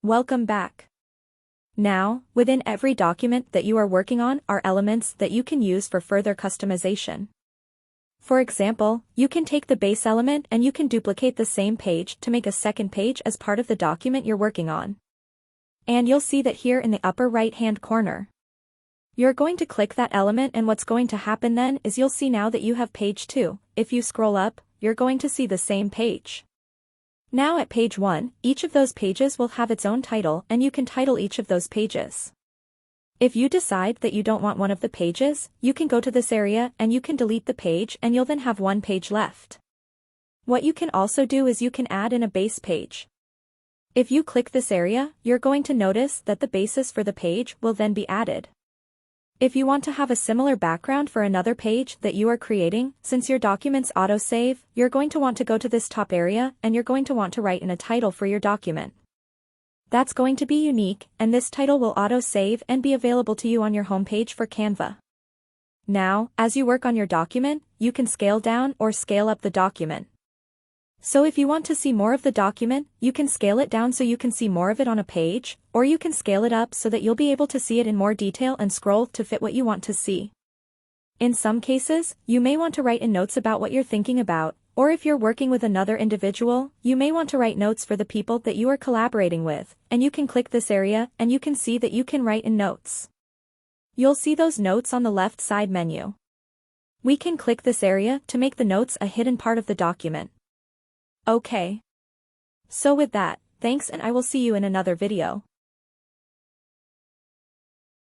Welcome back. Now, within every document that you are working on are elements that you can use for further customization. For example, you can take the base element and you can duplicate the same page to make a second page as part of the document you're working on. And you'll see that here in the upper right-hand corner. You're going to click that element, and what's going to happen then is you'll see now that you have page 2. If you scroll up, you're going to see the same page. Now at page 1, each of those pages will have its own title, and you can title each of those pages. If you decide that you don't want one of the pages, you can go to this area and you can delete the page, and you'll then have one page left. What you can also do is you can add in a base page. If you click this area, you're going to notice that the basis for the page will then be added. If you want to have a similar background for another page that you are creating, since your documents autosave, you're going to want to go to this top area and you're going to want to write in a title for your document. That's going to be unique, and this title will autosave and be available to you on your homepage for Canva. Now, as you work on your document, you can scale down or scale up the document. So if you want to see more of the document, you can scale it down so you can see more of it on a page, or you can scale it up so that you'll be able to see it in more detail and scroll to fit what you want to see. In some cases, you may want to write in notes about what you're thinking about, or if you're working with another individual, you may want to write notes for the people that you are collaborating with, and you can click this area and you can see that you can write in notes. You'll see those notes on the left side menu. We can click this area to make the notes a hidden part of the document. Okay. So with that, thanks, and I will see you in another video.